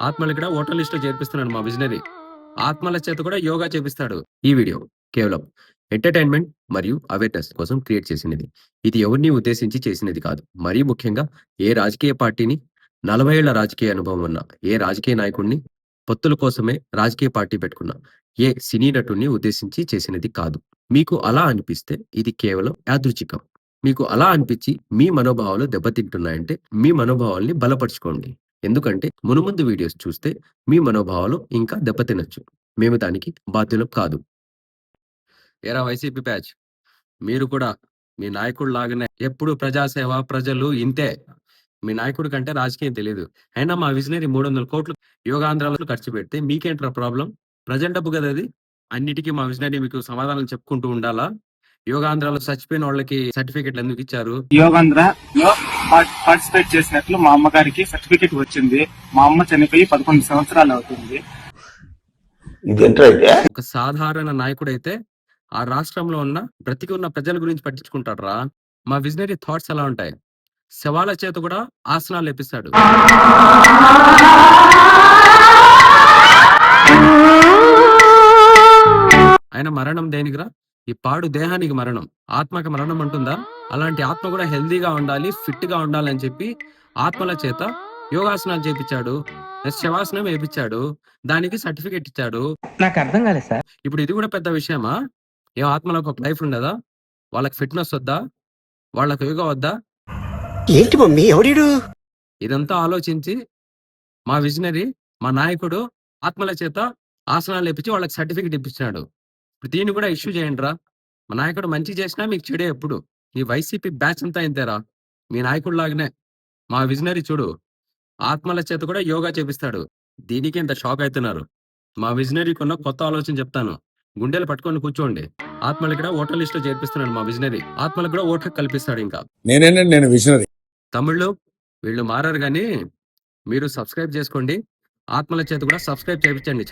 ఆత్మలు కూడా voter list లో చేర్పిస్తున్నాడు మా విజనరీ. ఆత్మల చేత కూడా యోగా చేపిస్తాడు. ఈ వీడియో కేవలం ఎంటర్టైన్మెంట్ మరియు అవేర్నెస్ కోసం క్రియేట్ చేసినది. ఇది ఎవరిని ఉద్దేశించి చేసినది కాదు. మరీ ముఖ్యంగా ఏ రాజకీయ పార్టీని, 40 ఏళ్ల రాజకీయ అనుభవం ఉన్న ఏ రాజకీయ నాయకుడిని, పొత్తుల కోసమే రాజకీయ పార్టీ పెట్టుకున్న ఏ సినీ నటుడిని ఉద్దేశించి చేసినది కాదు. మీకు అలా అనిపిస్తే ఇది కేవలం యాదృచ్ఛికం. మీకు అలా అనిపించి మీ మనోభావాలు దెబ్బతింటున్నాయంటే మీ మనోభావాల్ని బలపరుచుకోండి. ఎందుకంటే మునుముందు వీడియోస్ చూస్తే మీ మనోభావాలు ఇంకా దెబ్బతినొచ్చు. మేము దానికి బాధ్యులం కాదు. ఏరా వైసీపీ బ్యాచ్, మీరు కూడా మీ నాయకుడు లాగానే ఎప్పుడు ప్రజాసేవ, ప్రజలు ఇంతే. మీ నాయకుడి కంటే రాజకీయం తెలియదు. అయినా మా విజనరీ 300 కోట్లు యోగాంధ్రాలో ఖర్చు పెడితే మీకేంట్రా ప్రాబ్లం? ప్రజల డబ్బు కదా అది. అన్నిటికీ మా విజనరీ మీకు సమాధానం చెప్పుకుంటూ ఉండాలా? యోగాంధ్రాలో చచ్చిపోయిన వాళ్ళకి సర్టిఫికెట్లు ఎందుకు ఇచ్చారు? యోగాంధ్ర లో పార్టిసిపేట్ చేసినట్లు మా అమ్మగారికి సర్టిఫికెట్ వచ్చింది. మా అమ్మ చనిపోయి 11 సంవత్సరాలు అవుతుంది. ఒక సాధారణ నాయకుడైతే ఆ రాష్ట్రంలో ఉన్న బ్రతికి ఉన్న ప్రజల గురించి పట్టించుకుంటాడ్రా. మా విజనరీ థాట్స్ ఎలా ఉంటాయి? శవాల చేత కూడా ఆసనాలు లేపిస్తాడు. ఆయన మరణం దేనికిరా? ఈ పాడు దేహానికి మరణం. ఆత్మకి మరణం అంటుందా? అలాంటి ఆత్మ కూడా హెల్దీగా ఉండాలి, ఫిట్ గా ఉండాలని చెప్పి ఆత్మల చేత యోగాసనాలు చేపించాడు, శవాసనం వేపించాడు, దానికి సర్టిఫికెట్ ఇచ్చాడు. నాకు అర్థం కాలేదు సార్. ఇప్పుడు ఇది కూడా పెద్ద విషయమా? ఏ ఆత్మలకు ఒక లైఫ్ ఉండదా? వాళ్ళకి ఫిట్నెస్ వద్దా? వాళ్ళకి యోగా వద్దా? ఏంటి మమ్మీ ఎవడీడు? ఇదంతా ఆలోచించి మా విజనరీ, మా నాయకుడు ఆత్మల చేత ఆసనాలు లేపించి వాళ్ళకి సర్టిఫికెట్ ఇప్పించాడు. ఇప్పుడు దీన్ని కూడా ఇష్యూ చేయండి రా. మా నాయకుడు మంచి చేసినా మీకు చెడే ఎప్పుడు. ఈ వైసీపీ బ్యాచ్ అంతా ఇంతేరా. మీ నాయకుడు లాగానే మా విజనరీ చూడు, ఆత్మల చేత కూడా యోగా చేపిస్తాడు. దీనికి ఇంత షాక్ అవుతున్నారు. మా విజనరీకి ఉన్న కొత్త ఆలోచన చెప్తాను. గుండెలు పట్టుకొని కూర్చోండి. ఆత్మలకు కూడా ఓటర్ లిస్ట్ లో చేర్పిస్తున్నాడు మా విజనరీ. ఆత్మలకు కూడా ఓటర్ కల్పిస్తాడు. ఇంకా నేను విజనరీ. తమిళ్లో వీళ్ళు మారారు కానీ మీరు సబ్స్క్రైబ్ చేసుకోండి. ఆత్మల చేత కూడా సబ్స్క్రైబ్ చేయించండి.